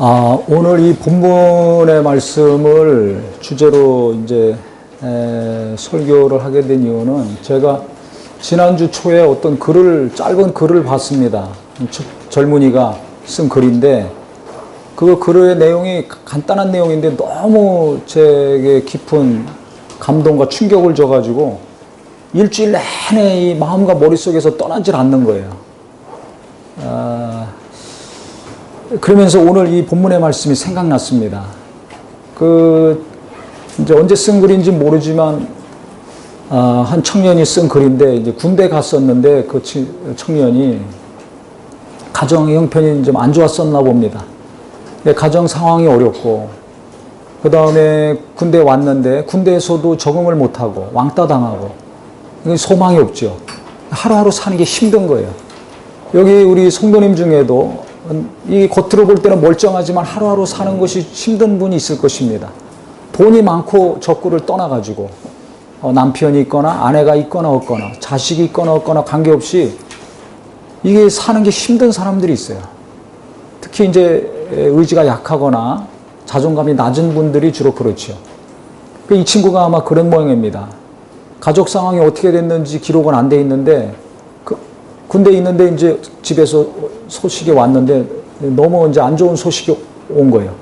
오늘 이 본문의 말씀을 주제로 이제 설교를 하게 된 이유는 제가 지난주 초에 어떤 짧은 글을 봤습니다. 젊은이가 쓴 글인데 그 글의 내용이 간단한 내용인데 너무 제게 깊은 감동과 충격을 줘가지고 일주일 내내 이 마음과 머릿속에서 떠나질 않는 거예요. 그러면서 오늘 이 본문의 말씀이 생각났습니다. 이제 언제 쓴 글인지 모르지만, 한 청년이 쓴 글인데, 이제 군대 갔었는데 그 청년이 가정 형편이 좀 안 좋았었나 봅니다. 가정 상황이 어렵고, 그 다음에 군대 왔는데 군대에서도 적응을 못하고 왕따 당하고, 소망이 없죠. 하루하루 사는 게 힘든 거예요. 여기 우리 성도님 중에도 이 겉으로 볼 때는 멀쩡하지만 하루하루 사는 것이 힘든 분이 있을 것입니다. 돈이 많고 적구를 떠나가지고 남편이 있거나 아내가 있거나 없거나 자식이 있거나 없거나 관계없이 이게 사는 게 힘든 사람들이 있어요. 특히 이제 의지가 약하거나 자존감이 낮은 분들이 주로 그렇죠. 이 친구가 아마 그런 모양입니다. 가족 상황이 어떻게 됐는지 기록은 안 돼 있는데 군대에 있는데 이제 집에서 소식이 왔는데 너무 이제 안 좋은 소식이 온 거예요.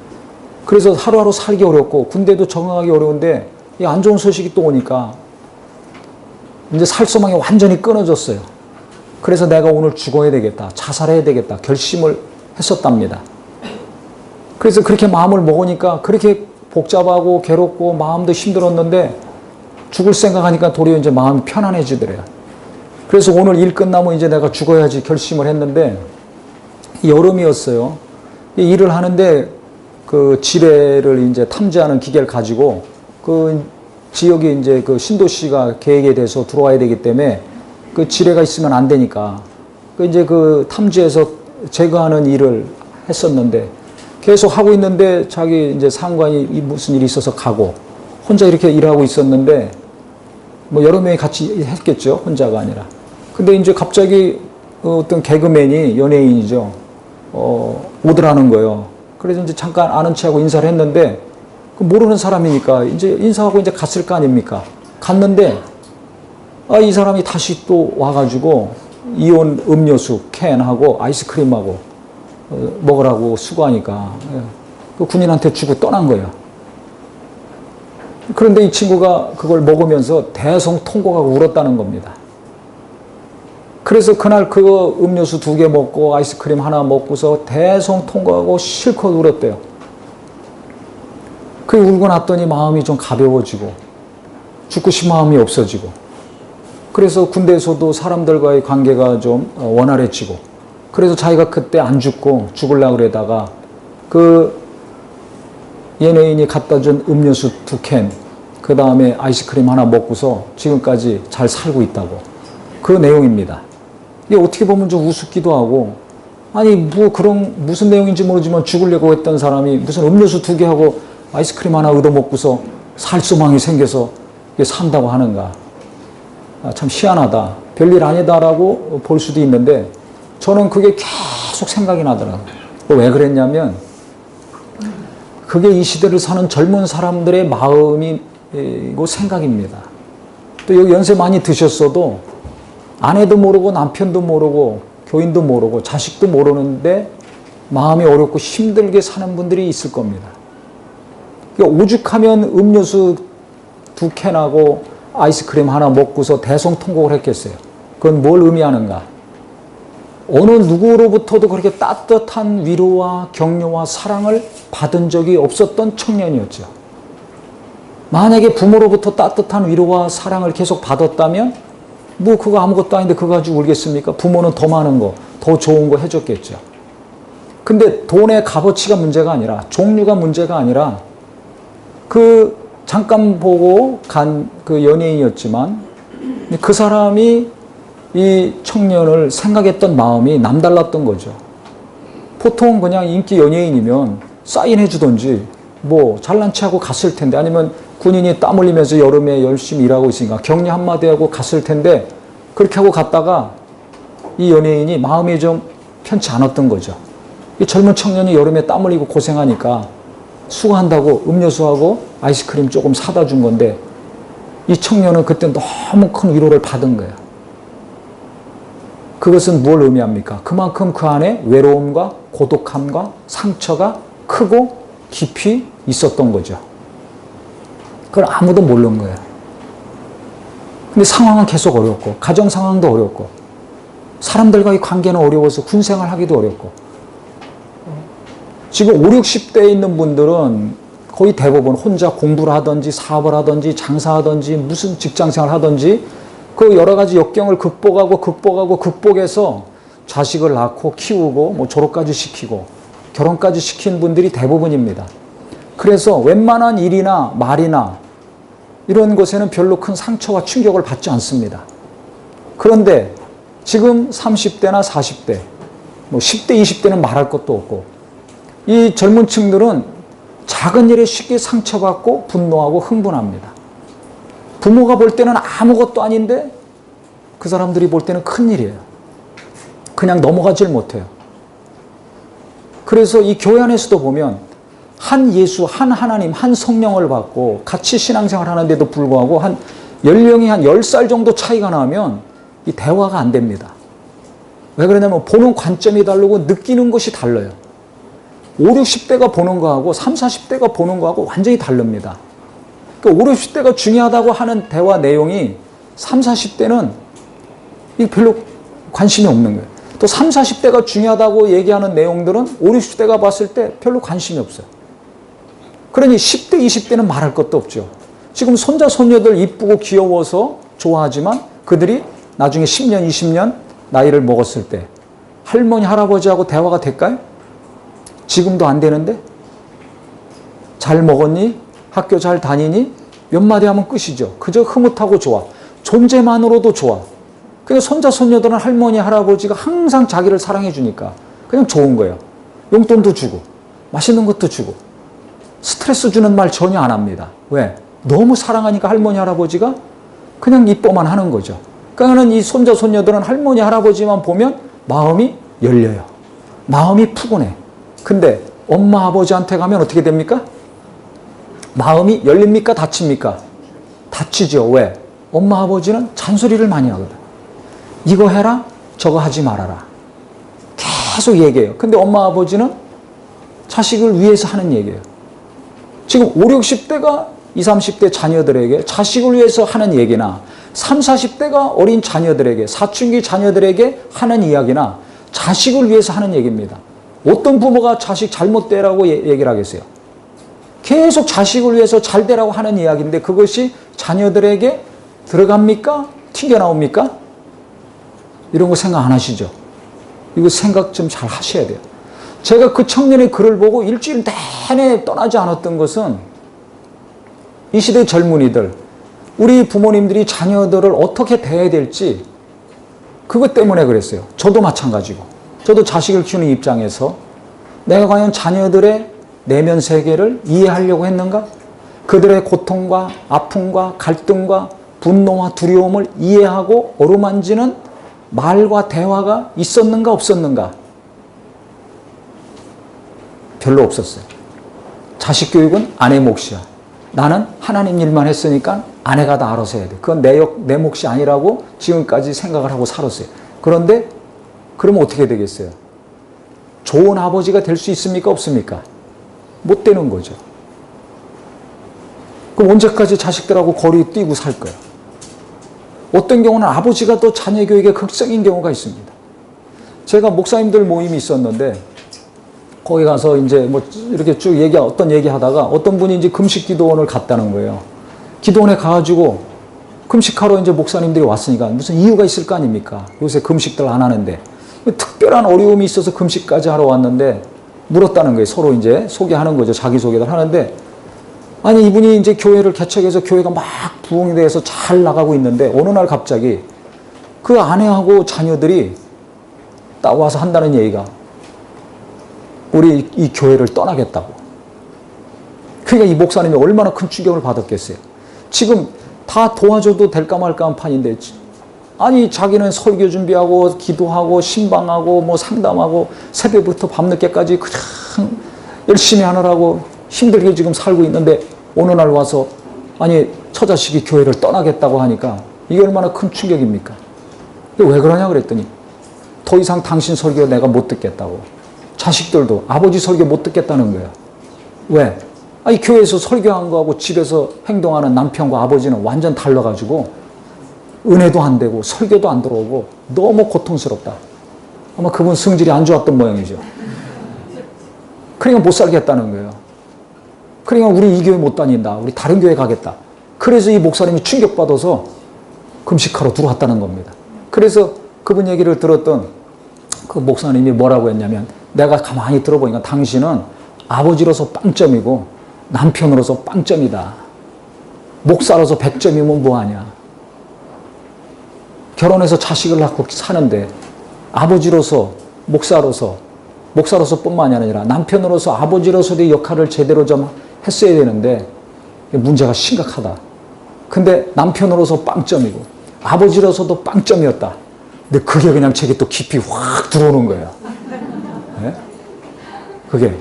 그래서 하루하루 살기 어렵고 군대도 적응하기 어려운데 이 안 좋은 소식이 또 오니까 이제 살 소망이 완전히 끊어졌어요. 그래서 내가 오늘 죽어야 되겠다, 자살해야 되겠다 결심을 했었답니다. 그래서 그렇게 마음을 먹으니까 그렇게 복잡하고 괴롭고 마음도 힘들었는데 죽을 생각하니까 도리어 이제 마음이 편안해지더래요. 그래서 오늘 일 끝나면 이제 내가 죽어야지 결심을 했는데 여름이었어요. 일을 하는데 그 지뢰를 이제 탐지하는 기계를 가지고 그 지역에 이제 그 신도시가 계획에 대해서 들어와야 되기 때문에 그 지뢰가 있으면 안 되니까 이제 그 탐지해서 제거하는 일을 했었는데 계속 하고 있는데 자기 이제 상관이 무슨 일이 있어서 가고 혼자 이렇게 일하고 있었는데 뭐 여러 명이 같이 했겠죠. 혼자가 아니라. 근데 이제 갑자기 어떤 개그맨이 연예인이죠. 오더라는 거예요. 그래서 이제 잠깐 아는 체하고 인사를 했는데 모르는 사람이니까 이제 인사하고 이제 갔을 거 아닙니까? 갔는데 이 사람이 다시 또 와가지고 이온 음료수 캔하고 아이스크림하고 먹으라고 수고하니까 그 군인한테 주고 떠난 거예요. 그런데 이 친구가 그걸 먹으면서 대성통곡하고 울었다는 겁니다. 그래서 그날 그 음료수 2개 먹고 아이스크림 하나 먹고서 대성통곡하고 실컷 울었대요. 그 울고 났더니 마음이 좀 가벼워지고 죽고 싶은 마음이 없어지고 그래서 군대에서도 사람들과의 관계가 좀 원활해지고 그래서 자기가 그때 안 죽고 죽으려고 그러다가 그 연예인이 갖다 준 음료수 2캔 그 다음에 아이스크림 하나 먹고서 지금까지 잘 살고 있다고 그 내용입니다. 이게 어떻게 보면 좀 우습기도 하고 아니 뭐 그런 무슨 내용인지 모르지만 죽으려고 했던 사람이 무슨 음료수 2개 하고 아이스크림 하나 얻어먹고서 살 소망이 생겨서 이게 산다고 하는가. 참 희한하다. 별일 아니다라고 볼 수도 있는데 저는 그게 계속 생각이 나더라고요. 왜 그랬냐면 그게 이 시대를 사는 젊은 사람들의 마음이고 생각입니다. 또 여기 연세 많이 드셨어도 아내도 모르고 남편도 모르고 교인도 모르고 자식도 모르는데 마음이 어렵고 힘들게 사는 분들이 있을 겁니다. 그러니까 오죽하면 음료수 2캔하고 아이스크림 하나 먹고서 대성통곡을 했겠어요. 그건 뭘 의미하는가? 어느 누구로부터도 그렇게 따뜻한 위로와 격려와 사랑을 받은 적이 없었던 청년이었죠. 만약에 부모로부터 따뜻한 위로와 사랑을 계속 받았다면 뭐 그거 아무것도 아닌데 그거 가지고 울겠습니까? 부모는 더 많은 거, 더 좋은 거 해줬겠죠. 근데 돈의 값어치가 문제가 아니라 종류가 문제가 아니라 그 잠깐 보고 간 그 연예인이었지만 그 사람이 이 청년을 생각했던 마음이 남달랐던 거죠. 보통 그냥 인기 연예인이면 사인해 주던지 뭐 잘난 체하고 갔을 텐데 아니면 군인이 땀 흘리면서 여름에 열심히 일하고 있으니까 격려 한마디 하고 갔을 텐데 그렇게 하고 갔다가 이 연예인이 마음이 좀 편치 않았던 거죠. 이 젊은 청년이 여름에 땀 흘리고 고생하니까 수고한다고 음료수하고 아이스크림 조금 사다 준 건데 이 청년은 그때 너무 큰 위로를 받은 거예요. 그것은 뭘 의미합니까? 그만큼 그 안에 외로움과 고독함과 상처가 크고 깊이 있었던 거죠. 그걸 아무도 모르는 거예요. 근데 상황은 계속 어렵고 가정 상황도 어렵고 사람들과의 관계는 어려워서 군생활 하기도 어렵고 지금 5, 60대에 있는 분들은 거의 대부분 혼자 공부를 하든지 사업을 하든지 장사하든지 무슨 직장생활 하든지 그 여러 가지 역경을 극복해서 자식을 낳고 키우고 뭐 졸업까지 시키고 결혼까지 시킨 분들이 대부분입니다. 그래서 웬만한 일이나 말이나 이런 것에는 별로 큰 상처와 충격을 받지 않습니다. 그런데 지금 30대나 40대, 뭐 10대, 20대는 말할 것도 없고 이 젊은 층들은 작은 일에 쉽게 상처받고 분노하고 흥분합니다. 부모가 볼 때는 아무것도 아닌데 그 사람들이 볼 때는 큰일이에요. 그냥 넘어가질 못해요. 그래서 이 교회 안에서도 보면 한 예수, 한 하나님, 한 성령을 받고 같이 신앙생활 하는데도 불구하고 한 연령이 한 10살 정도 차이가 나면 이 대화가 안 됩니다. 왜 그러냐면 보는 관점이 다르고 느끼는 것이 달라요. 5, 60대가 보는 거하고 30, 40대가 보는 거하고 완전히 다릅니다. 그러니까 5, 60대가 중요하다고 하는 대화 내용이 30, 40대는 별로 관심이 없는 거예요. 또 30, 40대가 중요하다고 얘기하는 내용들은 5, 60대가 봤을 때 별로 관심이 없어요. 그러니 10대, 20대는 말할 것도 없죠. 지금 손자, 손녀들 이쁘고 귀여워서 좋아하지만 그들이 나중에 10년, 20년 나이를 먹었을 때 할머니, 할아버지하고 대화가 될까요? 지금도 안 되는데? 잘 먹었니? 학교 잘 다니니? 몇 마디 하면 끝이죠. 그저 흐뭇하고 좋아. 존재만으로도 좋아. 그냥 손자, 손녀들은 할머니, 할아버지가 항상 자기를 사랑해 주니까 그냥 좋은 거예요. 용돈도 주고 맛있는 것도 주고 스트레스 주는 말 전혀 안 합니다. 왜? 너무 사랑하니까 할머니, 할아버지가 그냥 이뻐만 하는 거죠. 그러니까 이 손자, 손녀들은 할머니, 할아버지만 보면 마음이 열려요. 마음이 푸근해. 근데 엄마, 아버지한테 가면 어떻게 됩니까? 마음이 열립니까? 닫힙니까? 닫히죠. 왜? 엄마, 아버지는 잔소리를 많이 하거든. 이거 해라, 저거 하지 말아라. 계속 얘기해요. 근데 엄마, 아버지는 자식을 위해서 하는 얘기예요. 지금 5, 60대가 20, 30대 자녀들에게 자식을 위해서 하는 얘기나 30, 40대가 어린 자녀들에게 사춘기 자녀들에게 하는 이야기나 자식을 위해서 하는 얘기입니다. 어떤 부모가 자식 잘못되라고 얘기를 하겠어요? 계속 자식을 위해서 잘되라고 하는 이야기인데 그것이 자녀들에게 들어갑니까? 튕겨나옵니까? 이런 거 생각 안 하시죠? 이거 생각 좀 잘 하셔야 돼요. 제가 그 청년의 글을 보고 일주일 내내 떠나지 않았던 것은 이 시대 젊은이들, 우리 부모님들이 자녀들을 어떻게 대해야 될지 그것 때문에 그랬어요. 저도 마찬가지고. 저도 자식을 키우는 입장에서 내가 과연 자녀들의 내면 세계를 이해하려고 했는가? 그들의 고통과 아픔과 갈등과 분노와 두려움을 이해하고 어루만지는 말과 대화가 있었는가 없었는가? 별로 없었어요. 자식 교육은 아내 몫이야. 나는 하나님 일만 했으니까 아내가 다 알아서 해야 돼. 그건 내 몫이 아니라고 지금까지 생각을 하고 살았어요. 그런데 그러면 어떻게 되겠어요? 좋은 아버지가 될 수 있습니까? 없습니까? 못 되는 거죠. 그럼 언제까지 자식들하고 거리 뛰고 살 거예요? 어떤 경우는 아버지가 또 자녀 교육에 극성인 경우가 있습니다. 제가 목사님들 모임이 있었는데 거기 가서 이제 뭐 이렇게 쭉 어떤 얘기 하다가 어떤 분이 이제 금식 기도원을 갔다는 거예요. 기도원에 가가지고 금식하러 이제 목사님들이 왔으니까 무슨 이유가 있을 거 아닙니까? 요새 금식들 안 하는데. 특별한 어려움이 있어서 금식까지 하러 왔는데 물었다는 거예요. 서로 이제 소개하는 거죠. 자기소개를 하는데 아니 이분이 이제 교회를 개척해서 교회가 막 부흥이 돼서 잘 나가고 있는데 어느 날 갑자기 그 아내하고 자녀들이 딱 와서 한다는 얘기가 우리 이 교회를 떠나겠다고. 그러니까 이 목사님이 얼마나 큰 충격을 받았겠어요. 지금 다 도와줘도 될까 말까 한 판인데 아니 자기는 설교 준비하고 기도하고 신방하고 뭐 상담하고 새벽부터 밤늦게까지 그냥 열심히 하느라고 힘들게 지금 살고 있는데 어느 날 와서 아니 처자식이 교회를 떠나겠다고 하니까 이게 얼마나 큰 충격입니까? 왜 그러냐 그랬더니 더 이상 당신 설교 내가 못 듣겠다고. 자식들도 아버지 설교 못 듣겠다는 거야. 왜? 아니 교회에서 설교한 거하고 집에서 행동하는 남편과 아버지는 완전 달라가지고 은혜도 안 되고 설교도 안 들어오고 너무 고통스럽다. 아마 그분 성질이 안 좋았던 모양이죠. 그러니까 못 살겠다는 거예요. 그러니까 우리 이 교회 못 다닌다. 우리 다른 교회 가겠다. 그래서 이 목사님이 충격받아서 금식하러 들어왔다는 겁니다. 그래서 그분 얘기를 들었던 그 목사님이 뭐라고 했냐면 내가 가만히 들어보니까 당신은 아버지로서 빵점이고 남편으로서 빵점이다. 목사로서 100점이면 뭐하냐. 결혼해서 자식을 낳고 사는데 아버지로서 목사로서 뿐만이 아니라 남편으로서 아버지로서의 역할을 제대로 좀 했어야 되는데 문제가 심각하다. 근데 남편으로서 빵점이고 아버지로서도 빵점이었다. 근데 그게 그냥 제게 또 깊이 확 들어오는 거예요. 네? 그게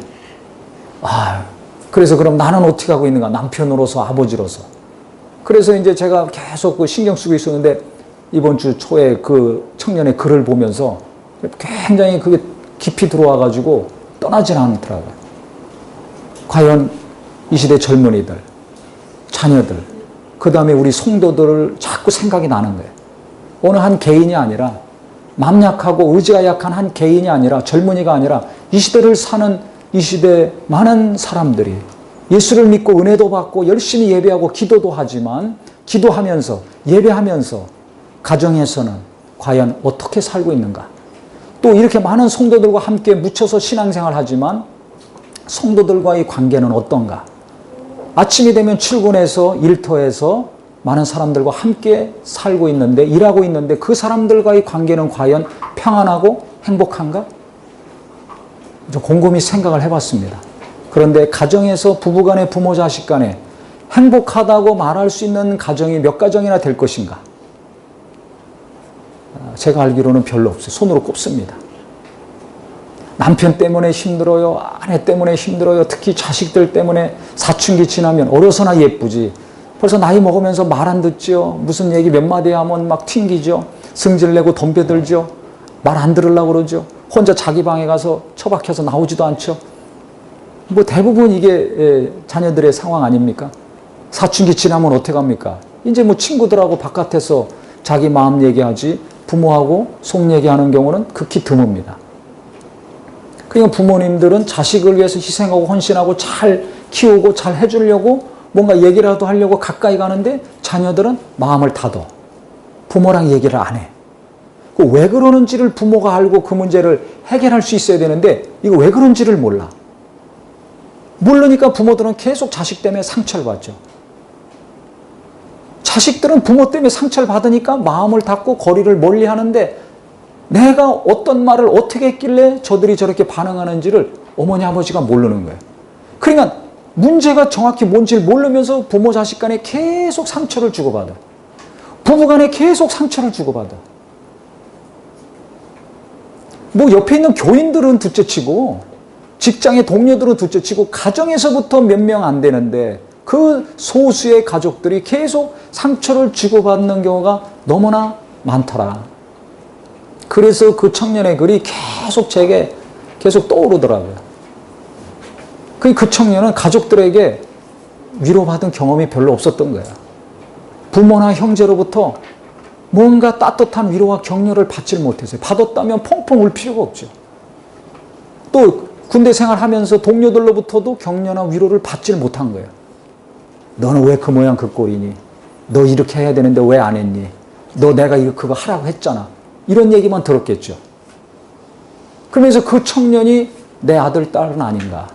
그래서 그럼 나는 어떻게 하고 있는가? 남편으로서 아버지로서. 그래서 이제 제가 계속 그 신경 쓰고 있었는데 이번 주 초에 그 청년의 글을 보면서 굉장히 그게 깊이 들어와 가지고 떠나질 않더라고요. 과연 이 시대 젊은이들, 자녀들, 그 다음에 우리 성도들을 자꾸 생각이 나는 거예요. 어느 한 개인이 아니라 맘 약하고 의지가 약한 한 개인이 아니라 젊은이가 아니라 이 시대를 사는 이 시대 많은 사람들이 예수를 믿고 은혜도 받고 열심히 예배하고 기도도 하지만 기도하면서 예배하면서 가정에서는 과연 어떻게 살고 있는가? 또 이렇게 많은 성도들과 함께 묻혀서 신앙생활을 하지만 성도들과의 관계는 어떤가? 아침이 되면 출근해서 일터에서 많은 사람들과 함께 살고 있는데 일하고 있는데 그 사람들과의 관계는 과연 평안하고 행복한가? 좀 곰곰이 생각을 해봤습니다. 그런데 가정에서 부부간에 부모 자식 간에 행복하다고 말할 수 있는 가정이 몇 가정이나 될 것인가? 제가 알기로는 별로 없어요. 손으로 꼽습니다. 남편 때문에 힘들어요. 아내 때문에 힘들어요. 특히 자식들 때문에 사춘기 지나면 어려서나 예쁘지. 벌써 나이 먹으면서 말 안 듣죠. 무슨 얘기 몇 마디 하면 막 튕기죠. 승질내고 덤벼들죠. 말 안 들으려고 그러죠. 혼자 자기 방에 가서 처박혀서 나오지도 않죠. 뭐 대부분 이게 자녀들의 상황 아닙니까? 사춘기 지나면 어떻게 합니까? 이제 뭐 친구들하고 바깥에서 자기 마음 얘기하지 부모하고 속 얘기하는 경우는 극히 드뭅니다. 그러니까 부모님들은 자식을 위해서 희생하고 헌신하고 잘 키우고 잘 해주려고 뭔가 얘기라도 하려고 가까이 가는데 자녀들은 마음을 닫아. 부모랑 얘기를 안 해. 왜 그러는지를 부모가 알고 그 문제를 해결할 수 있어야 되는데 이거 왜 그런지를 몰라. 모르니까 부모들은 계속 자식 때문에 상처를 받죠. 자식들은 부모 때문에 상처를 받으니까 마음을 닫고 거리를 멀리 하는데 내가 어떤 말을 어떻게 했길래 저들이 저렇게 반응하는지를 어머니 아버지가 모르는 거예요. 그러니까 문제가 정확히 뭔지를 모르면서 부모 자식 간에 계속 상처를 주고받아. 부부 간에 계속 상처를 주고받아. 뭐 옆에 있는 교인들은 둘째치고 직장의 동료들은 둘째치고 가정에서부터 몇 명 안 되는데 그 소수의 가족들이 계속 상처를 주고받는 경우가 너무나 많더라. 그래서 그 청년의 글이 계속 제게 계속 떠오르더라고요. 그 청년은 가족들에게 위로받은 경험이 별로 없었던 거예요. 부모나 형제로부터 뭔가 따뜻한 위로와 격려를 받질 못했어요. 받았다면 펑펑 울 필요가 없죠. 또 군대 생활하면서 동료들로부터도 격려나 위로를 받질 못한 거예요. 너는 왜 그 모양 그 꼴이니? 너 이렇게 해야 되는데 왜 안 했니? 너 내가 그거 하라고 했잖아. 이런 얘기만 들었겠죠. 그러면서 그 청년이 내 아들, 딸은 아닌가?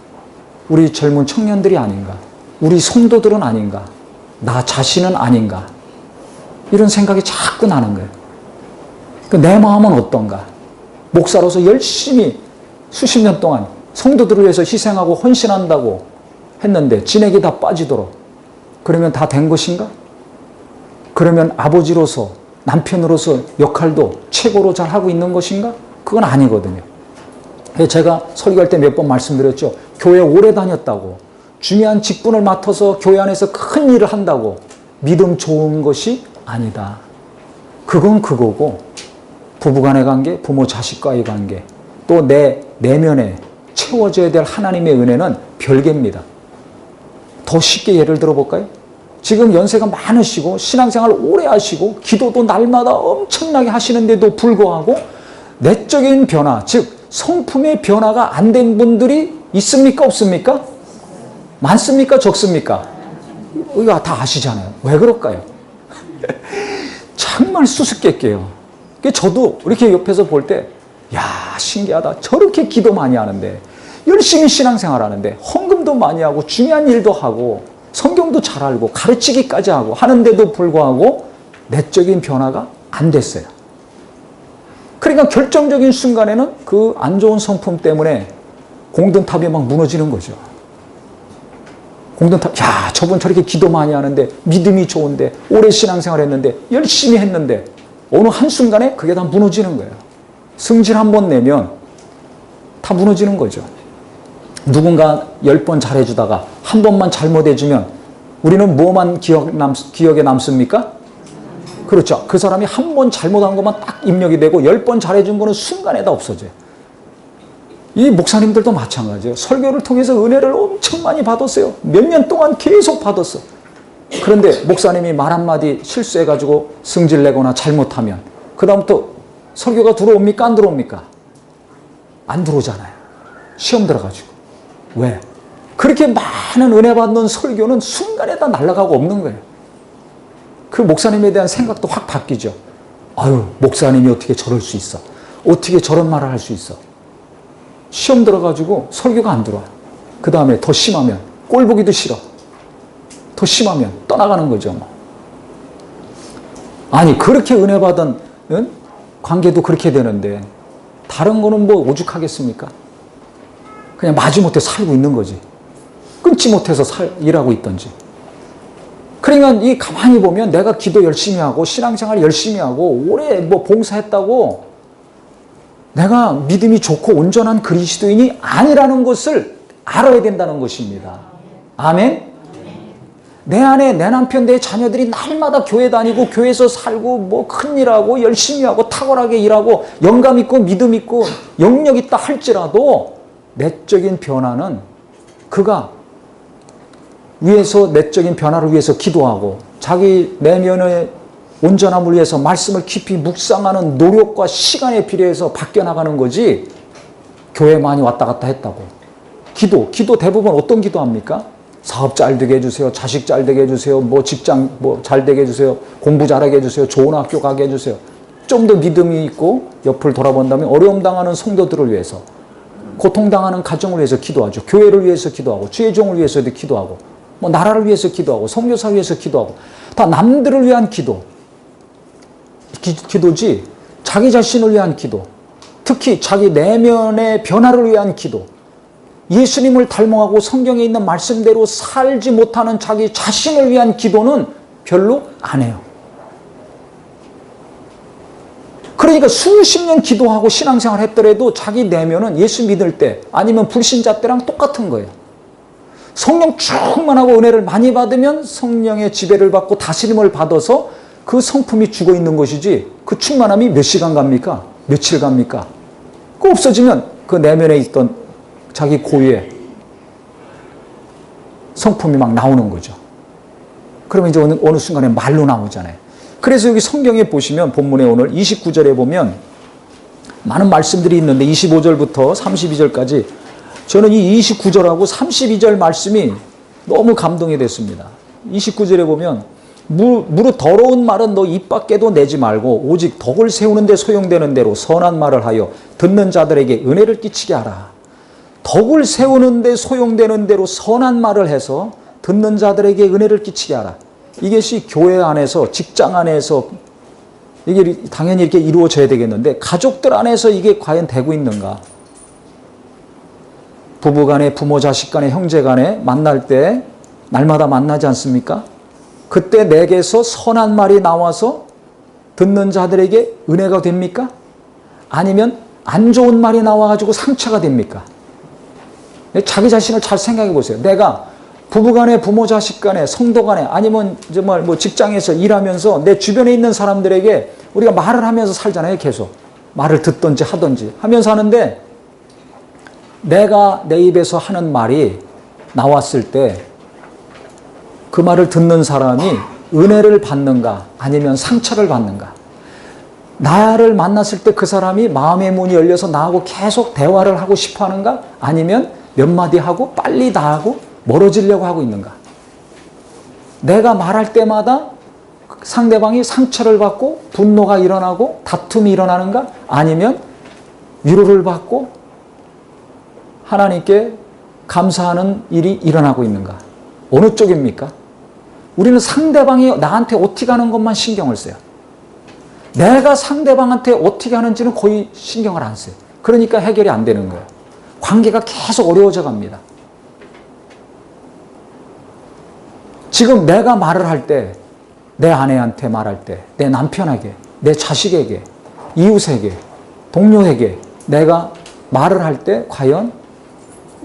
우리 젊은 청년들이 아닌가? 우리 성도들은 아닌가? 나 자신은 아닌가? 이런 생각이 자꾸 나는 거예요. 내 마음은 어떤가? 목사로서 열심히 수십 년 동안 성도들을 위해서 희생하고 헌신한다고 했는데 진액이 다 빠지도록 그러면 다 된 것인가? 그러면 아버지로서 남편으로서 역할도 최고로 잘 하고 있는 것인가? 그건 아니거든요. 제가 설교할 때 몇 번 말씀드렸죠. 교회 오래 다녔다고, 중요한 직분을 맡아서 교회 안에서 큰 일을 한다고 믿음 좋은 것이 아니다. 그건 그거고, 부부간의 관계, 부모 자식과의 관계, 또 내 내면에 채워져야 될 하나님의 은혜는 별개입니다. 더 쉽게 예를 들어볼까요? 지금 연세가 많으시고 신앙생활 오래 하시고 기도도 날마다 엄청나게 하시는데도 불구하고 내적인 변화, 즉 성품의 변화가 안 된 분들이 있습니까? 없습니까? 많습니까? 적습니까? 이거 다 아시잖아요. 왜 그럴까요? 정말 수수께끼예요. 저도 이렇게 옆에서 볼 때, 야, 신기하다. 저렇게 기도 많이 하는데, 열심히 신앙생활 하는데, 헌금도 많이 하고, 중요한 일도 하고, 성경도 잘 알고, 가르치기까지 하고, 하는데도 불구하고, 내적인 변화가 안 됐어요. 그러니까 결정적인 순간에는 그 안 좋은 성품 때문에 공든탑이 막 무너지는 거죠. 공든탑, 야, 저분 저렇게 기도 많이 하는데, 믿음이 좋은데, 오래 신앙생활 했는데, 열심히 했는데, 어느 한순간에 그게 다 무너지는 거예요. 승질 한 번 내면 다 무너지는 거죠. 누군가 10번 잘해주다가 한 번만 잘못해주면 우리는 뭐만 기억에 남습니까? 그렇죠. 그 사람이 한 번 잘못한 것만 딱 입력이 되고 10번 잘해준 거는 순간에 다 없어져요. 이 목사님들도 마찬가지예요. 설교를 통해서 은혜를 엄청 많이 받았어요. 몇 년 동안 계속 받았어. 그런데 목사님이 말 한마디 실수해가지고 승질내거나 잘못하면 그 다음부터 설교가 들어옵니까? 안 들어옵니까? 안 들어오잖아요. 시험 들어가지고. 왜? 그렇게 많은 은혜 받는 설교는 순간에 다 날아가고 없는 거예요. 그 목사님에 대한 생각도 확 바뀌죠. 아유, 목사님이 어떻게 저럴 수 있어? 어떻게 저런 말을 할 수 있어? 시험 들어가지고 설교가 안 들어와. 그 다음에 더 심하면 꼴 보기도 싫어. 더 심하면 떠나가는 거죠. 뭐. 아니, 그렇게 은혜 받은 관계도 그렇게 되는데 다른 거는 뭐 오죽하겠습니까? 그냥 마지못해 살고 있는 거지. 끊지 못해서 일하고 있던지. 그러니까 이 가만히 보면 내가 기도 열심히 하고 신앙생활 열심히 하고 오래 뭐 봉사했다고 내가 믿음이 좋고 온전한 그리스도인이 아니라는 것을 알아야 된다는 것입니다. 아멘? 내 안에 내 남편, 내 자녀들이 날마다 교회 다니고 교회에서 살고 뭐 큰일하고 열심히 하고 탁월하게 일하고 영감 있고 믿음 있고 영역 있다 할지라도 내적인 변화는 그가 위해서 내적인 변화를 위해서 기도하고 자기 내면의 온전함을 위해서 말씀을 깊이 묵상하는 노력과 시간에 필요해서 바뀌어나가는 거지 교회 많이 왔다 갔다 했다고. 기도 대부분 어떤 기도합니까? 사업 잘 되게 해주세요. 자식 잘 되게 해주세요. 뭐 직장 뭐 잘 되게 해주세요. 공부 잘하게 해주세요. 좋은 학교 가게 해주세요. 좀 더 믿음이 있고 옆을 돌아본다면 어려움 당하는 성도들을 위해서 고통당하는 가정을 위해서 기도하죠. 교회를 위해서 기도하고 주의 종을 위해서도 기도하고 뭐 나라를 위해서 기도하고 선교사 위해서 기도하고 다 남들을 위한 기도지 자기 자신을 위한 기도, 특히 자기 내면의 변화를 위한 기도, 예수님을 닮아가고 성경에 있는 말씀대로 살지 못하는 자기 자신을 위한 기도는 별로 안 해요. 그러니까 수십 년 기도하고 신앙생활 했더라도 자기 내면은 예수 믿을 때 아니면 불신자 때랑 똑같은 거예요. 성령 충만하고 은혜를 많이 받으면 성령의 지배를 받고 다스림을 받아서 그 성품이 죽어 있는 것이지 그 충만함이 몇 시간 갑니까? 며칠 갑니까? 그 없어지면 그 내면에 있던 자기 고유의 성품이 막 나오는 거죠. 그러면 이제 어느 순간에 말로 나오잖아요. 그래서 여기 성경에 보시면 본문에 오늘 29절에 보면 많은 말씀들이 있는데 25절부터 32절까지 저는 이 29절하고 32절 말씀이 너무 감동이 됐습니다. 29절에 보면 무릇 더러운 말은 너 입 밖에도 내지 말고 오직 덕을 세우는 데 소용되는 대로 선한 말을 하여 듣는 자들에게 은혜를 끼치게 하라. 덕을 세우는 데 소용되는 대로 선한 말을 해서 듣는 자들에게 은혜를 끼치게 하라. 이것이 교회 안에서 직장 안에서 이게 당연히 이렇게 이루어져야 되겠는데 가족들 안에서 이게 과연 되고 있는가? 부부 간에 부모 자식 간에 형제 간에 만날 때 날마다 만나지 않습니까? 그때 내게서 선한 말이 나와서 듣는 자들에게 은혜가 됩니까? 아니면 안 좋은 말이 나와가지고 상처가 됩니까? 자기 자신을 잘 생각해 보세요. 내가 부부간에, 부모 자식 간에, 성도 간에, 아니면 정말 뭐 직장에서 일하면서 내 주변에 있는 사람들에게 우리가 말을 하면서 살잖아요. 계속 말을 듣든지 하든지 하면서 하는데, 내가 내 입에서 하는 말이 나왔을 때 그 말을 듣는 사람이 은혜를 받는가 아니면 상처를 받는가? 나를 만났을 때 그 사람이 마음의 문이 열려서 나하고 계속 대화를 하고 싶어 하는가? 아니면 몇 마디 하고 빨리 나하고 멀어지려고 하고 있는가? 내가 말할 때마다 상대방이 상처를 받고 분노가 일어나고 다툼이 일어나는가? 아니면 위로를 받고 하나님께 감사하는 일이 일어나고 있는가? 어느 쪽입니까? 우리는 상대방이 나한테 어떻게 하는 것만 신경을 써요. 내가 상대방한테 어떻게 하는지는 거의 신경을 안 써요. 그러니까 해결이 안 되는 거예요. 관계가 계속 어려워져 갑니다. 지금 내가 말을 할 때, 내 아내한테 말할 때, 내 남편에게, 내 자식에게, 이웃에게, 동료에게 내가 말을 할 때 과연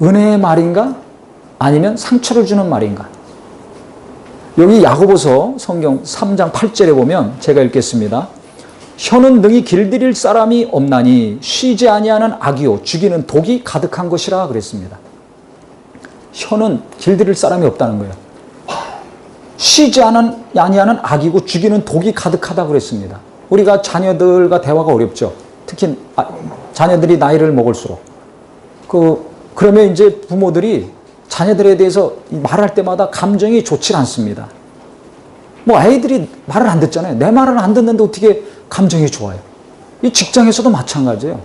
은혜의 말인가? 아니면 상처를 주는 말인가? 여기 야고보서 성경 3장 8절에 보면 제가 읽겠습니다. 혀는 능히 길들일 사람이 없나니 쉬지 아니하는 악이요 죽이는 독이 가득한 것이라 그랬습니다. 혀는 길들일 사람이 없다는 거예요. 쉬지 아니하는 악이고 죽이는 독이 가득하다 그랬습니다. 우리가 자녀들과 대화가 어렵죠. 특히 자녀들이 나이를 먹을수록 그러면 이제 부모들이 자녀들에 대해서 말할 때마다 감정이 좋지 않습니다. 뭐 아이들이 말을 안 듣잖아요. 내 말을 안 듣는데 어떻게 감정이 좋아요? 이 직장에서도 마찬가지예요.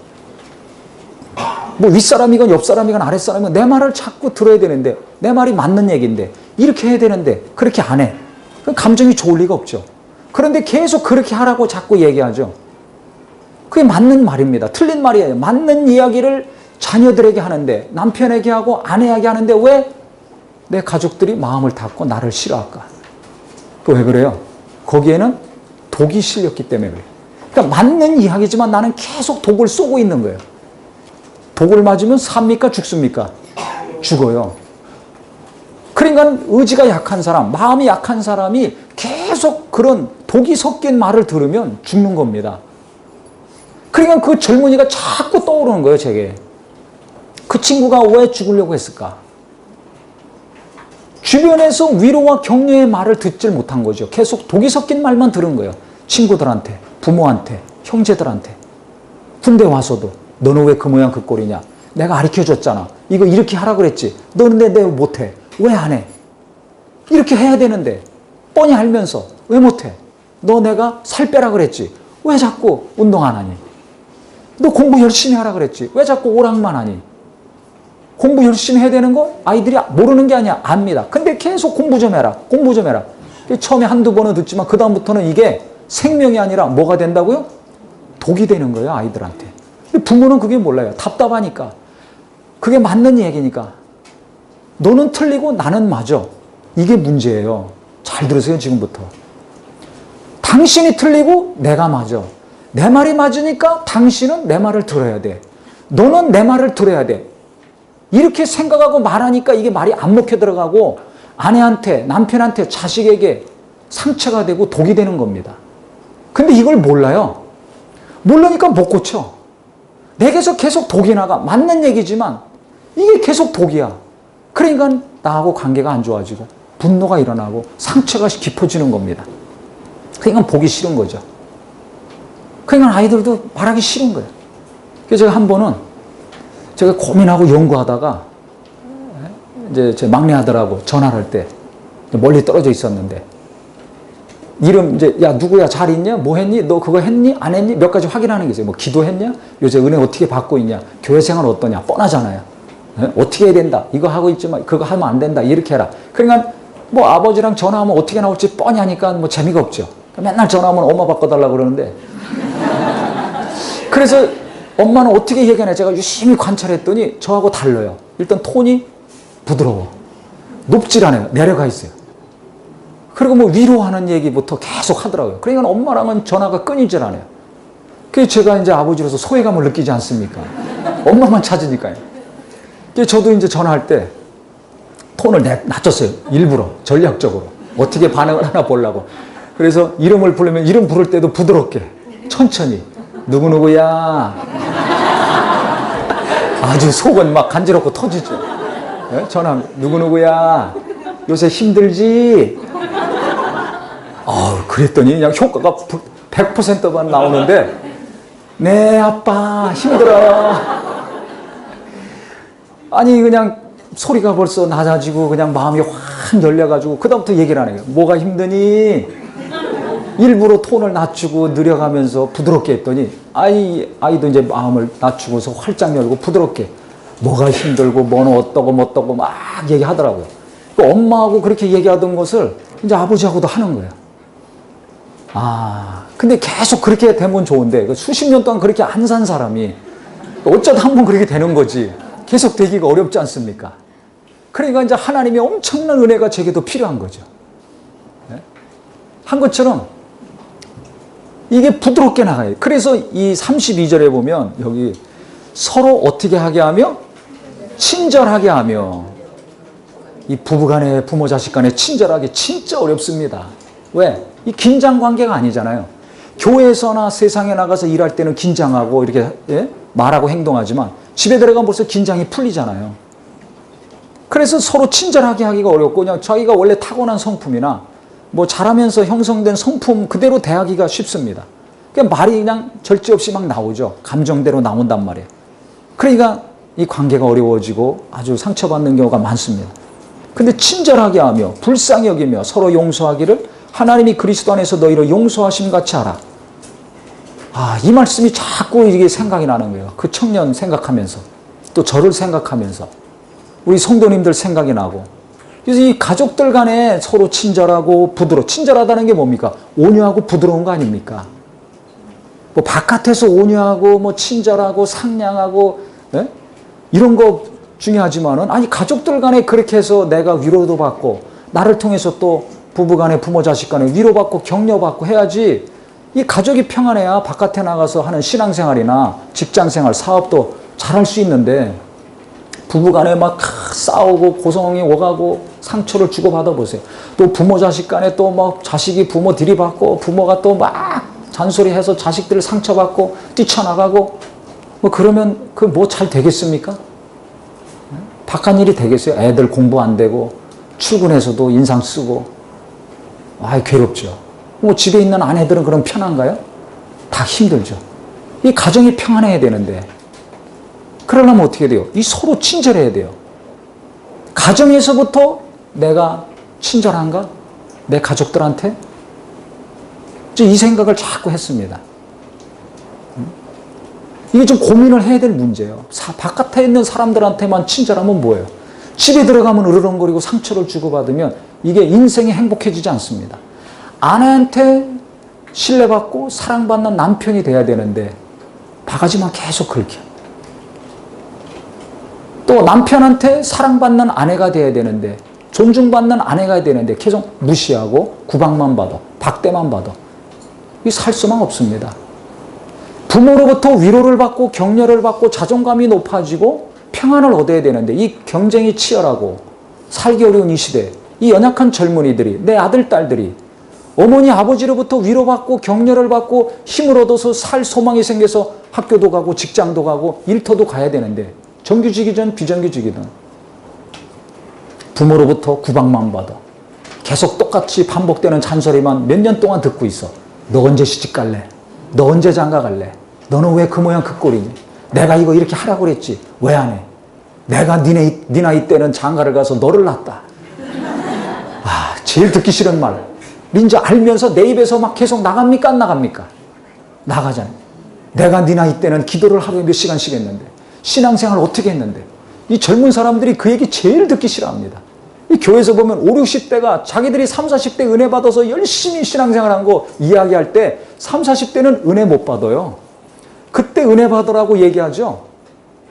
뭐 윗사람이건 옆사람이건 아랫사람이건 내 말을 자꾸 들어야 되는데, 내 말이 맞는 얘기인데 이렇게 해야 되는데 그렇게 안 해. 그럼 감정이 좋을 리가 없죠. 그런데 계속 그렇게 하라고 자꾸 얘기하죠. 그게 맞는 말입니다. 틀린 말이에요. 맞는 이야기를 자녀들에게 하는데, 남편에게 하고 아내에게 하는데 왜 내 가족들이 마음을 닫고 나를 싫어할까? 왜 그래요? 거기에는 독이 실렸기 때문에 그래요. 그러니까 맞는 이야기지만 나는 계속 독을 쏘고 있는 거예요. 독을 맞으면 삽니까? 죽습니까? 죽어요. 그러니까 의지가 약한 사람, 마음이 약한 사람이 계속 그런 독이 섞인 말을 들으면 죽는 겁니다. 그러니까 그 젊은이가 자꾸 떠오르는 거예요, 제게. 그 친구가 왜 죽으려고 했을까? 주변에서 위로와 격려의 말을 듣질 못한 거죠. 계속 독이 섞인 말만 들은 거예요. 친구들한테, 부모한테, 형제들한테. 군대 와서도 너는 왜 그 모양 그 꼴이냐? 내가 가르쳐줬잖아. 이거 이렇게 하라 그랬지. 너는 왜 못해? 왜 안 해? 이렇게 해야 되는데 뻔히 알면서 왜 못해? 너 내가 살 빼라 그랬지. 왜 자꾸 운동 안 하니? 너 공부 열심히 하라 그랬지. 왜 자꾸 오락만 하니? 공부 열심히 해야 되는 거 아이들이 모르는 게 아니야. 압니다. 근데 계속 공부 좀 해라. 공부 좀 해라. 처음에 한두 번은 듣지만 그 다음부터는 이게 생명이 아니라 뭐가 된다고요? 독이 되는 거예요. 아이들한테. 부모는 그게 몰라요. 답답하니까. 그게 맞는 얘기니까. 너는 틀리고 나는 맞아. 이게 문제예요. 잘 들으세요. 지금부터. 당신이 틀리고 내가 맞아. 내 말이 맞으니까 당신은 내 말을 들어야 돼. 너는 내 말을 들어야 돼. 이렇게 생각하고 말하니까 이게 말이 안 먹혀 들어가고 아내한테, 남편한테, 자식에게 상처가 되고 독이 되는 겁니다. 근데 이걸 몰라요. 모르니까 못 고쳐. 내게서 계속 독이 나가. 맞는 얘기지만 이게 계속 독이야. 그러니까 나하고 관계가 안 좋아지고 분노가 일어나고 상처가 깊어지는 겁니다. 그러니까 보기 싫은 거죠. 그러니까 아이들도 말하기 싫은 거예요. 그래서 제가 한 번은 제가 고민하고 연구하다가 이제 제 막내 아들하고 전화를 할 때 멀리 떨어져 있었는데 이름 이제 야 누구야 잘 있냐 뭐 했니 너 그거 했니 안 했니 몇 가지 확인하는 게 있어요. 뭐 기도했냐 요새 은혜 어떻게 받고 있냐 교회 생활 어떠냐 뻔하잖아요. 어떻게 해야 된다 이거 하고 있지만 그거 하면 안 된다 이렇게 해라. 그러니까 뭐 아버지랑 전화하면 어떻게 나올지 뻔히 하니까 뭐 재미가 없죠. 맨날 전화하면 엄마 바꿔달라고 그러는데 그래서 엄마는 어떻게 얘기하냐 제가 유심히 관찰했더니 저하고 달라요. 일단 톤이 부드러워. 높질 않아요. 내려가 있어요. 그리고 뭐 위로하는 얘기부터 계속 하더라고요. 그러니까 엄마랑은 전화가 끊이질 않아요. 그래서 제가 이제 아버지로서 소외감을 느끼지 않습니까? 엄마만 찾으니까요. 그래서 저도 이제 전화할 때 톤을 낮췄어요. 일부러, 전략적으로. 어떻게 반응을 하나 보려고. 그래서 이름을 부르면 이름 부를 때도 부드럽게, 천천히. 누구누구야. 아주 속은 막 간지럽고 터지죠. 네? 전화, 누구누구야. 요새 힘들지? 그랬더니 그냥 효과가 100%만 나오는데, 네, 아빠, 힘들어요. 아니, 그냥 소리가 벌써 낮아지고, 그냥 마음이 확 열려가지고, 그다음부터 얘기를 하는 거예요. 뭐가 힘드니? 일부러 톤을 낮추고 느려가면서 부드럽게 했더니, 아이도 이제 마음을 낮추고서 활짝 열고 부드럽게, 뭐가 힘들고, 뭐는 어떠고, 막 얘기하더라고요. 엄마하고 그렇게 얘기하던 것을 이제 아버지하고도 하는 거예요. 근데 계속 그렇게 되면 좋은데, 수십 년 동안 그렇게 안 산 사람이 어쩌다 한 번 그렇게 되는 거지. 계속 되기가 어렵지 않습니까? 그러니까 이제 하나님의 엄청난 은혜가 제게도 필요한 거죠. 한 것처럼 이게 부드럽게 나가요. 그래서 이 32절에 보면 여기 서로 어떻게 하게 하며? 친절하게 하며. 이 부부간에, 부모 자식 간에 친절하게 진짜 어렵습니다. 왜? 이 긴장 관계가 아니잖아요. 교회에서나 세상에 나가서 일할 때는 긴장하고 이렇게 말하고 행동하지만 집에 들어가면 벌써 긴장이 풀리잖아요. 그래서 서로 친절하게 하기가 어렵고 그냥 자기가 원래 타고난 성품이나 뭐 자라면서 형성된 성품 그대로 대하기가 쉽습니다. 그냥 말이 그냥 절제 없이 막 나오죠. 감정대로 나온단 말이에요. 그러니까 이 관계가 어려워지고 아주 상처받는 경우가 많습니다. 근데 친절하게 하며 불쌍히 여기며 서로 용서하기를 하나님이 그리스도 안에서 너희를 용서하심 같이 하라. 이 말씀이 자꾸 이게 생각이 나는 거예요. 그 청년 생각하면서 또 저를 생각하면서 우리 성도님들 생각이 나고 그래서 이 가족들 간에 서로 친절하고 친절하다는 게 뭡니까? 온유하고 부드러운 거 아닙니까? 뭐 바깥에서 온유하고 뭐 친절하고 상냥하고 이런 거 중요하지만은 가족들 간에 그렇게 해서 내가 위로도 받고 나를 통해서 또 부부 간에 부모 자식 간에 위로받고 격려받고 해야지 이 가족이 평안해야 바깥에 나가서 하는 신앙생활이나 직장생활, 사업도 잘할 수 있는데 부부 간에 막 싸우고 고성이 오가고 상처를 주고받아 보세요. 또 부모 자식 간에 또 막 자식이 부모 들이받고 부모가 또 막 잔소리해서 자식들을 상처받고 뛰쳐나가고 뭐 그러면 그 뭐 잘 되겠습니까? 바깥 일이 되겠어요? 애들 공부 안 되고 출근해서도 인상 쓰고 괴롭죠. 뭐 집에 있는 아내들은 그럼 편한가요? 다 힘들죠. 이 가정이 평안해야 되는데 그러려면 어떻게 돼요? 이 서로 친절해야 돼요. 가정에서부터 내가 친절한가? 내 가족들한테? 이 생각을 자꾸 했습니다. 이게 좀 고민을 해야 될 문제예요. 바깥에 있는 사람들한테만 친절하면 뭐예요? 집에 들어가면 으르렁거리고 상처를 주고받으면 이게 인생이 행복해지지 않습니다. 아내한테 신뢰받고 사랑받는 남편이 돼야 되는데 바가지만 계속 긁혀. 또 남편한테 사랑받는 아내가 돼야 되는데 존중받는 아내가 되는데 계속 무시하고 구박만 받아 박대만 받아. 이 살 수만 없습니다. 부모로부터 위로를 받고 격려를 받고 자존감이 높아지고 평안을 얻어야 되는데 이 경쟁이 치열하고 살기 어려운 이 시대 이 연약한 젊은이들이 내 아들 딸들이 어머니 아버지로부터 위로받고 격려를 받고 힘을 얻어서 살 소망이 생겨서 학교도 가고 직장도 가고 일터도 가야 되는데 정규직이든 비정규직이든 부모로부터 구박만 받아 계속 똑같이 반복되는 잔소리만 몇 년 동안 듣고 있어. 너 언제 시집 갈래? 너 언제 장가 갈래? 너는 왜 그 모양 그 꼴이니? 내가 이거 이렇게 하라고 그랬지. 왜 안 해? 내가 네 나이 때는 장가를 가서 너를 낳았다. 제일 듣기 싫은 말. 이제 알면서 내 입에서 막 계속 나갑니까? 안 나갑니까? 나가잖아요. 내가 네 나이 때는 기도를 하루에 몇 시간씩 했는데 신앙생활 어떻게 했는데 이 젊은 사람들이 그 얘기 제일 듣기 싫어합니다. 이 교회에서 보면 5, 60대가 자기들이 30, 40대 은혜 받아서 열심히 신앙생활 한 거 이야기할 때 30, 40대는 은혜 못 받아요. 그때 은혜 받으라고 얘기하죠.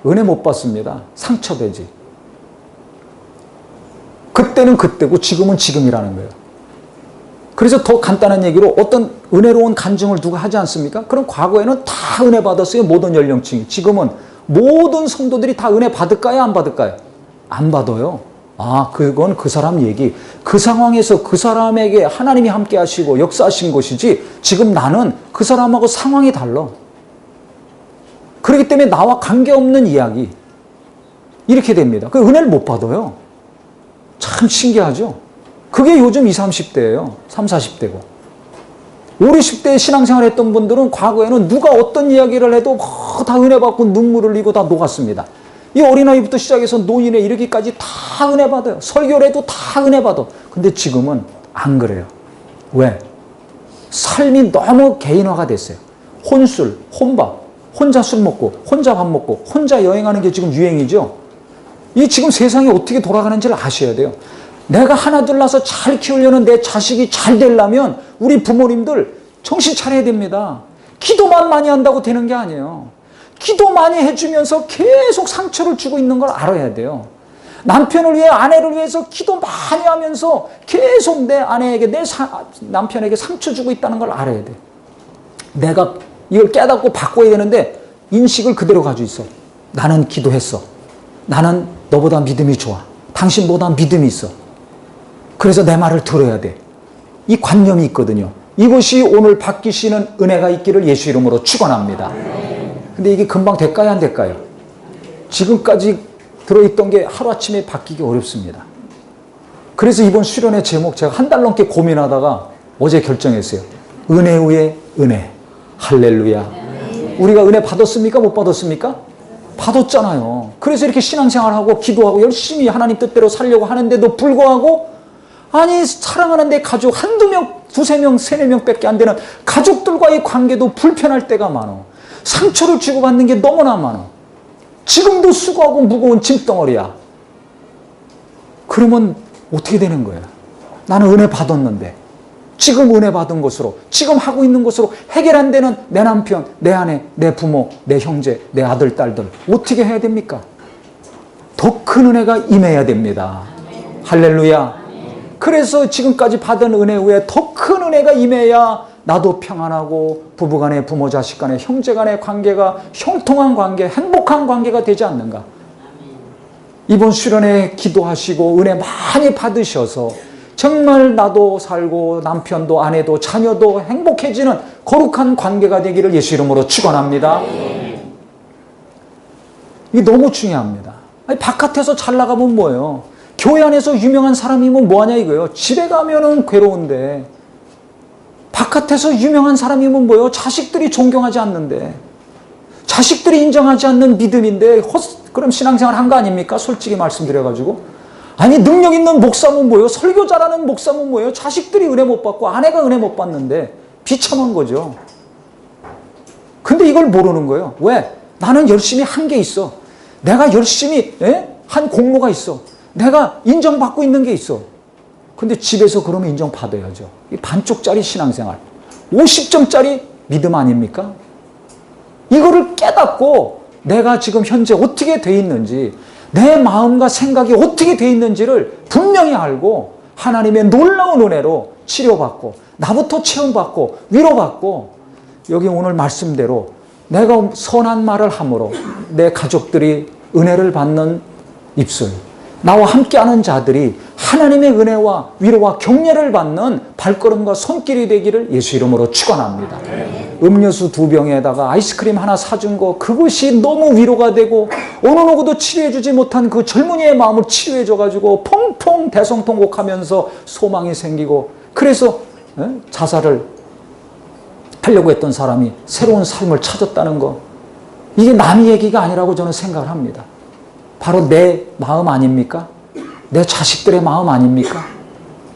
은혜 못 받습니다. 상처되지. 그때는 그때고 지금은 지금이라는 거예요. 그래서 더 간단한 얘기로 어떤 은혜로운 간증을 누가 하지 않습니까? 그럼 과거에는 다 은혜 받았어요. 모든 연령층이. 지금은 모든 성도들이 다 은혜 받을까요? 안 받을까요? 안 받아요. 아, 그건 그 사람 얘기. 그 상황에서 그 사람에게 하나님이 함께 하시고 역사하신 것이지 지금 나는 그 사람하고 상황이 달라. 그렇기 때문에 나와 관계없는 이야기. 이렇게 됩니다. 그 은혜를 못 받아요. 참 신기하죠? 그게 요즘 20, 30대예요. 30, 40대고. 5, 60대에 신앙생활 했던 분들은 과거에는 누가 어떤 이야기를 해도 다 은혜 받고 눈물을 흘리고 다 녹았습니다. 이 어린아이부터 시작해서 노인에 이르기까지 다 은혜 받아요. 설교를 해도 다 은혜 받아. 근데 지금은 안 그래요. 왜? 삶이 너무 개인화가 됐어요. 혼술, 혼밥, 혼자 술 먹고, 혼자 밥 먹고, 혼자 여행하는 게 지금 유행이죠. 이 지금 세상이 어떻게 돌아가는지를 아셔야 돼요. 내가 하나 둘 낳아서 잘 키우려는 내 자식이 잘 되려면 우리 부모님들 정신 차려야 됩니다. 기도만 많이 한다고 되는 게 아니에요. 기도 많이 해주면서 계속 상처를 주고 있는 걸 알아야 돼요. 남편을 위해 아내를 위해서 기도 많이 하면서 계속 내 아내에게 남편에게 상처 주고 있다는 걸 알아야 돼. 내가 이걸 깨닫고 바꿔야 되는데 인식을 그대로 가지고 있어. 나는 기도했어. 나는 너보다 믿음이 좋아. 당신보다 믿음이 있어. 그래서 내 말을 들어야 돼. 이 관념이 있거든요. 이것이 오늘 바뀌시는 은혜가 있기를 예수 이름으로 축원합니다. 근데 이게 금방 될까요? 안 될까요? 지금까지 들어있던 게 하루아침에 바뀌기 어렵습니다. 그래서 이번 수련의 제목 제가 한 달 넘게 고민하다가 어제 결정했어요. 은혜 위에 은혜. 할렐루야. 우리가 은혜 받았습니까? 못 받았습니까? 받았잖아요. 그래서 이렇게 신앙생활하고 기도하고 열심히 하나님 뜻대로 살려고 하는데도 불구하고 아니 사랑하는 내 가족 한두 명, 두세 명, 세네 명 밖에 안 되는 가족들과의 관계도 불편할 때가 많아. 상처를 주고받는 게 너무나 많아. 지금도 수고하고 무거운 짐덩어리야. 그러면 어떻게 되는 거야? 나는 은혜 받았는데 지금 은혜 받은 것으로 지금 하고 있는 것으로 해결 안 되는 내 남편, 내 아내, 내 부모, 내 형제, 내 아들, 딸들 어떻게 해야 됩니까? 더 큰 은혜가 임해야 됩니다. 할렐루야. 그래서 지금까지 받은 은혜 외에 더 큰 은혜가 임해야 나도 평안하고 부부간의 부모 자식간의 형제간의 관계가 형통한 관계, 행복한 관계가 되지 않는가. 이번 수련회 기도하시고 은혜 많이 받으셔서 정말 나도 살고 남편도 아내도 자녀도 행복해지는 거룩한 관계가 되기를 예수 이름으로 축원합니다. 이게 너무 중요합니다. 아니, 바깥에서 잘 나가면 뭐예요? 교회 안에서 유명한 사람이면 뭐하냐 이거예요. 집에 가면은 괴로운데 바깥에서 유명한 사람이면 뭐예요? 자식들이 존경하지 않는데 자식들이 인정하지 않는 믿음인데 그럼 신앙생활 한 거 아닙니까? 솔직히 말씀드려가지고 아니 능력 있는 목사면 뭐예요? 설교 잘하는 목사면 뭐예요? 자식들이 은혜 못 받고 아내가 은혜 못 받는데 비참한 거죠. 근데 이걸 모르는 거예요. 왜? 나는 열심히 한 게 있어. 내가 열심히 한 공로가 있어. 내가 인정받고 있는 게 있어. 근데 집에서 그러면 인정받아야죠. 이 반쪽짜리 신앙생활. 50점짜리 믿음 아닙니까? 이거를 깨닫고 내가 지금 현재 어떻게 돼 있는지 내 마음과 생각이 어떻게 돼 있는지를 분명히 알고 하나님의 놀라운 은혜로 치료받고 나부터 체험받고 위로받고 여기 오늘 말씀대로 내가 선한 말을 함으로 내 가족들이 은혜를 받는 입술 나와 함께하는 자들이 하나님의 은혜와 위로와 격려를 받는 발걸음과 손길이 되기를 예수 이름으로 축원합니다. 음료수 2병에다가 아이스크림 하나 사준 거 그것이 너무 위로가 되고 어느 누구도 치료해주지 못한 그 젊은이의 마음을 치료해줘가지고 펑펑 대성통곡하면서 소망이 생기고 그래서 자살을 하려고 했던 사람이 새로운 삶을 찾았다는 거 이게 남의 얘기가 아니라고 저는 생각을 합니다. 바로 내 마음 아닙니까? 내 자식들의 마음 아닙니까?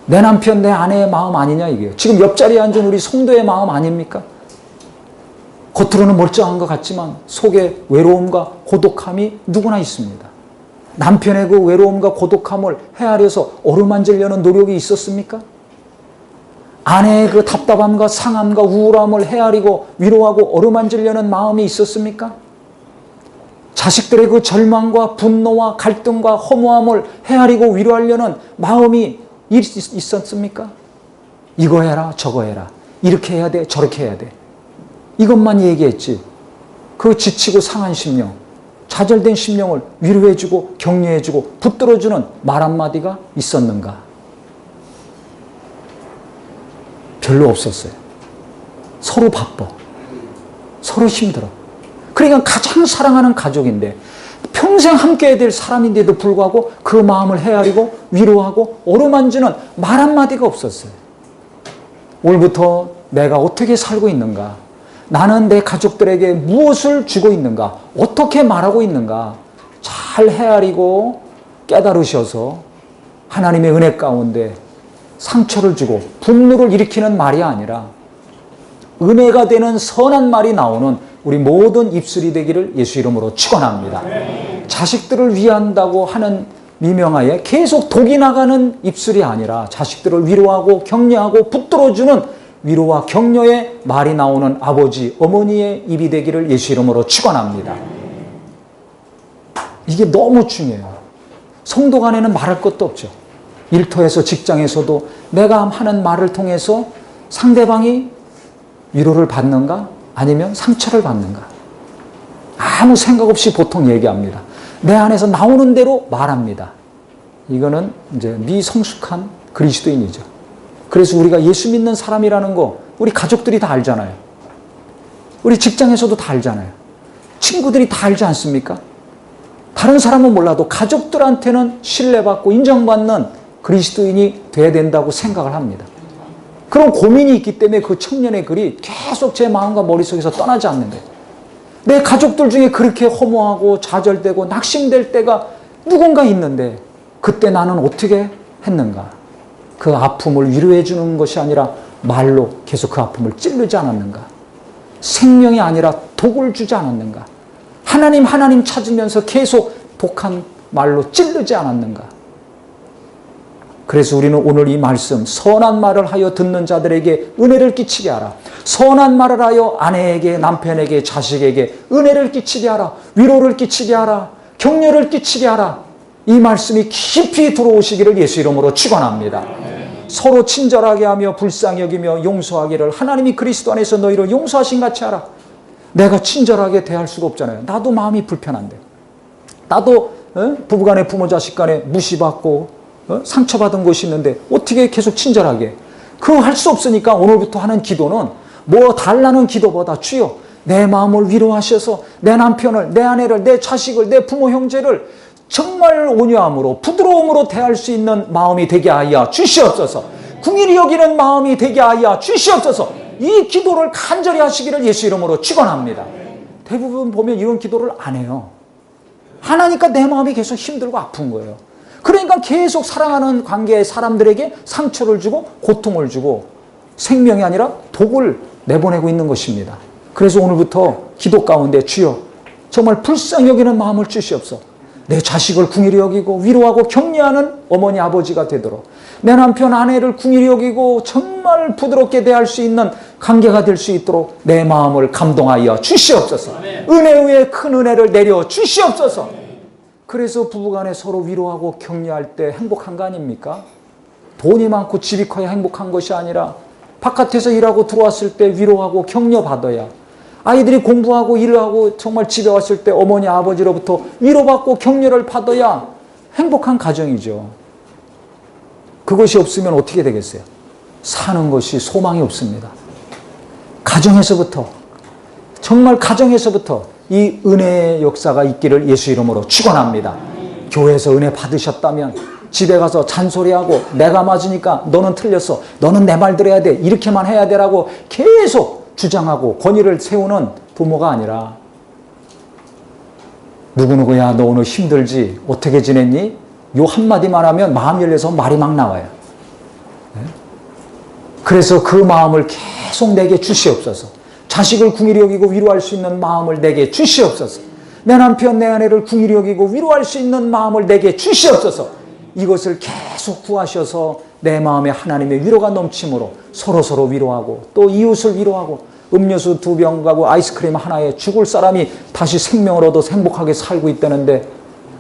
내 남편, 내 아내의 마음 아니냐 이게요. 지금 옆자리에 앉은 우리 성도의 마음 아닙니까? 겉으로는 멀쩡한 것 같지만 속에 외로움과 고독함이 누구나 있습니다. 남편의 그 외로움과 고독함을 헤아려서 어루만지려는 노력이 있었습니까? 아내의 그 답답함과 상함과 우울함을 헤아리고 위로하고 어루만지려는 마음이 있었습니까? 자식들의 그 절망과 분노와 갈등과 허무함을 헤아리고 위로하려는 마음이 있었습니까? 이거 해라 저거 해라. 이렇게 해야 돼 저렇게 해야 돼. 이것만 얘기했지. 그 지치고 상한 심령, 좌절된 심령을 위로해주고 격려해주고 붙들어주는 말 한마디가 있었는가? 별로 없었어요. 서로 바빠. 서로 힘들어. 그러니까 가장 사랑하는 가족인데 평생 함께해야 될 사람인데도 불구하고 그 마음을 헤아리고 위로하고 어루만지는 말 한마디가 없었어요. 올부터 내가 어떻게 살고 있는가? 나는 내 가족들에게 무엇을 주고 있는가? 어떻게 말하고 있는가? 잘 헤아리고 깨달으셔서 하나님의 은혜 가운데 상처를 주고 분노를 일으키는 말이 아니라 은혜가 되는 선한 말이 나오는 우리 모든 입술이 되기를 예수 이름으로 축원합니다. 자식들을 위한다고 하는 미명하에 계속 독이 나가는 입술이 아니라 자식들을 위로하고 격려하고 붙들어주는 위로와 격려의 말이 나오는 아버지, 어머니의 입이 되기를 예수 이름으로 축원합니다. 이게 너무 중요해요. 성도 간에는 말할 것도 없죠. 일터에서 직장에서도 내가 하는 말을 통해서 상대방이 위로를 받는가? 아니면 상처를 받는가? 아무 생각 없이 보통 얘기합니다. 내 안에서 나오는 대로 말합니다. 이거는 이제 미성숙한 그리스도인이죠. 그래서 우리가 예수 믿는 사람이라는 거 우리 가족들이 다 알잖아요. 우리 직장에서도 다 알잖아요. 친구들이 다 알지 않습니까? 다른 사람은 몰라도 가족들한테는 신뢰받고 인정받는 그리스도인이 돼야 된다고 생각을 합니다. 그런 고민이 있기 때문에 그 청년의 글이 계속 제 마음과 머릿속에서 떠나지 않는데 내 가족들 중에 그렇게 허무하고 좌절되고 낙심될 때가 누군가 있는데 그때 나는 어떻게 했는가? 그 아픔을 위로해 주는 것이 아니라 말로 계속 그 아픔을 찌르지 않았는가? 생명이 아니라 독을 주지 않았는가? 하나님 찾으면서 계속 독한 말로 찌르지 않았는가? 그래서 우리는 오늘 이 말씀 선한 말을 하여 듣는 자들에게 은혜를 끼치게 하라. 선한 말을 하여 아내에게 남편에게 자식에게 은혜를 끼치게 하라. 위로를 끼치게 하라. 격려를 끼치게 하라. 이 말씀이 깊이 들어오시기를 예수 이름으로 축원합니다. 서로 친절하게 하며 불쌍히 여기며 용서하기를 하나님이 그리스도 안에서 너희를 용서하신 같이 하라. 내가 친절하게 대할 수가 없잖아요. 나도 마음이 불편한데. 나도 부부간에 부모 자식 간에 무시받고 상처받은 것이 있는데 어떻게 계속 친절하게 그거 할 수 없으니까 오늘부터 하는 기도는 뭐 달라는 기도보다 주여 내 마음을 위로하셔서 내 남편을 내 아내를 내 자식을 내 부모 형제를 정말 온유함으로 부드러움으로 대할 수 있는 마음이 되게 하여 주시옵소서. 긍휼히 여기는 마음이 되게 하여 주시옵소서. 이 기도를 간절히 하시기를 예수 이름으로 축원합니다. 대부분 보면 이런 기도를 안 해요. 안 하니까 내 마음이 계속 힘들고 아픈 거예요. 그러니까 계속 사랑하는 관계의 사람들에게 상처를 주고 고통을 주고 생명이 아니라 독을 내보내고 있는 것입니다. 그래서 오늘부터 기도 가운데 주여 정말 불쌍히 여기는 마음을 주시옵소서. 내 자식을 긍휼히 여기고 위로하고 격려하는 어머니 아버지가 되도록 내 남편 아내를 긍휼히 여기고 정말 부드럽게 대할 수 있는 관계가 될 수 있도록 내 마음을 감동하여 주시옵소서. 은혜 위에 큰 은혜를 내려 주시옵소서. 그래서 부부간에 서로 위로하고 격려할 때 행복한 거 아닙니까? 돈이 많고 집이 커야 행복한 것이 아니라 바깥에서 일하고 들어왔을 때 위로하고 격려받아야 아이들이 공부하고 일을 하고 정말 집에 왔을 때 어머니 아버지로부터 위로받고 격려를 받아야 행복한 가정이죠. 그것이 없으면 어떻게 되겠어요? 사는 것이 소망이 없습니다. 가정에서부터 정말 가정에서부터 이 은혜의 역사가 있기를 예수 이름으로 축원합니다. 교회에서 은혜 받으셨다면 집에 가서 잔소리하고 내가 맞으니까 너는 틀렸어. 너는 내 말 들어야 돼. 이렇게만 해야 되라고 계속 주장하고 권위를 세우는 부모가 아니라 누구누구야 너 오늘 힘들지? 어떻게 지냈니? 요 한마디만 하면 마음 열려서 말이 막 나와요. 그래서 그 마음을 계속 내게 주시옵소서. 자식을 긍휼히 여기고 위로할 수 있는 마음을 내게 주시옵소서. 내 남편 내 아내를 긍휼히 여기고 위로할 수 있는 마음을 내게 주시옵소서. 이것을 계속 구하셔서 내 마음에 하나님의 위로가 넘침으로 서로서로 위로하고 또 이웃을 위로하고 음료수 2병 가고 아이스크림 하나에 죽을 사람이 다시 생명을 얻어서 행복하게 살고 있다는데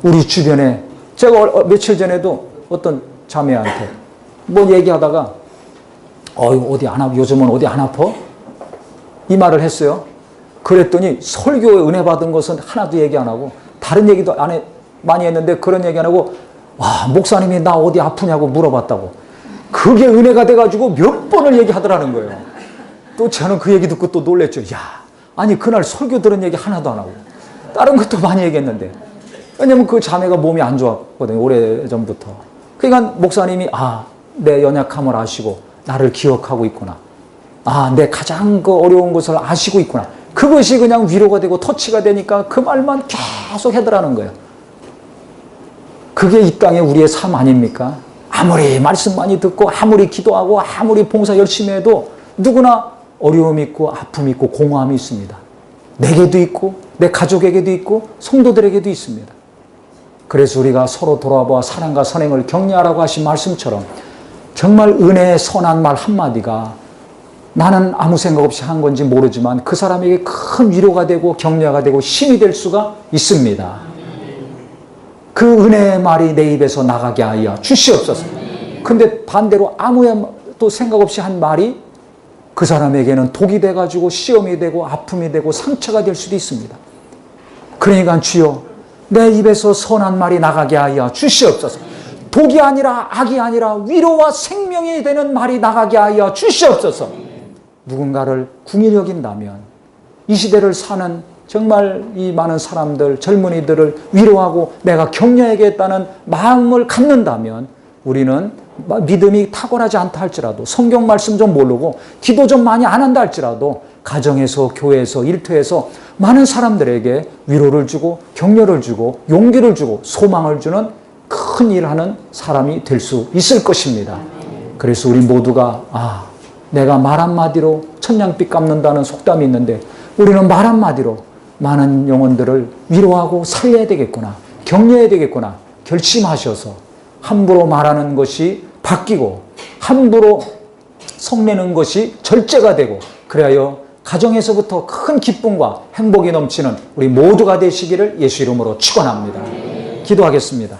우리 주변에 제가 며칠 전에도 어떤 자매한테 뭐 얘기하다가 어디 안 아파? 요즘은 어디 안 아파? 이 말을 했어요. 그랬더니 설교에 은혜 받은 것은 하나도 얘기 안 하고 다른 얘기도 많이 했는데 그런 얘기 안 하고 와, 목사님이 나 어디 아프냐고 물어봤다고. 그게 은혜가 돼가지고 몇 번을 얘기하더라는 거예요. 또 저는 그 얘기 듣고 또 놀랬죠. 야, 아니 그날 설교 들은 얘기 하나도 안 하고 다른 것도 많이 얘기했는데, 왜냐면 그 자매가 몸이 안 좋았거든요, 오래전부터. 그러니까 목사님이 내 연약함을 아시고 나를 기억하고 있구나. 내 가장 그 어려운 것을 아시고 있구나. 그것이 그냥 위로가 되고 터치가 되니까 그 말만 계속 해더라는 거예요. 그게 이 땅에 우리의 삶 아닙니까? 아무리 말씀 많이 듣고 아무리 기도하고 아무리 봉사 열심히 해도 누구나 어려움이 있고 아픔이 있고 공허함이 있습니다. 내게도 있고 내 가족에게도 있고 성도들에게도 있습니다. 그래서 우리가 서로 돌아보아 사랑과 선행을 격려하라고 하신 말씀처럼 정말 은혜의 선한 말 한마디가 나는 아무 생각 없이 한 건지 모르지만 그 사람에게 큰 위로가 되고 격려가 되고 힘이 될 수가 있습니다. 그 은혜의 말이 내 입에서 나가게 하여 주시옵소서. 근데 반대로 아무도 생각 없이 한 말이 그 사람에게는 독이 돼가지고 시험이 되고 아픔이 되고 상처가 될 수도 있습니다. 그러니까 주여, 내 입에서 선한 말이 나가게 하여 주시옵소서. 독이 아니라 악이 아니라 위로와 생명이 되는 말이 나가게 하여 주시옵소서. 누군가를 궁히 여긴다면 이 시대를 사는 정말 이 많은 사람들, 젊은이들을 위로하고 내가 격려해야겠다는 마음을 갖는다면 우리는 믿음이 탁월하지 않다 할지라도 성경 말씀 좀 모르고 기도 좀 많이 안 한다 할지라도 가정에서 교회에서 일터에서 많은 사람들에게 위로를 주고 격려를 주고 용기를 주고 소망을 주는 큰 일하는 사람이 될 수 있을 것입니다. 그래서 우리 모두가 내가 말 한마디로 천냥빚 갚는다는 속담이 있는데 우리는 말 한마디로 많은 영혼들을 위로하고 살려야 되겠구나, 격려해야 되겠구나 결심하셔서 함부로 말하는 것이 바뀌고 함부로 성내는 것이 절제가 되고 그래야 가정에서부터 큰 기쁨과 행복이 넘치는 우리 모두가 되시기를 예수 이름으로 축원합니다. 기도하겠습니다.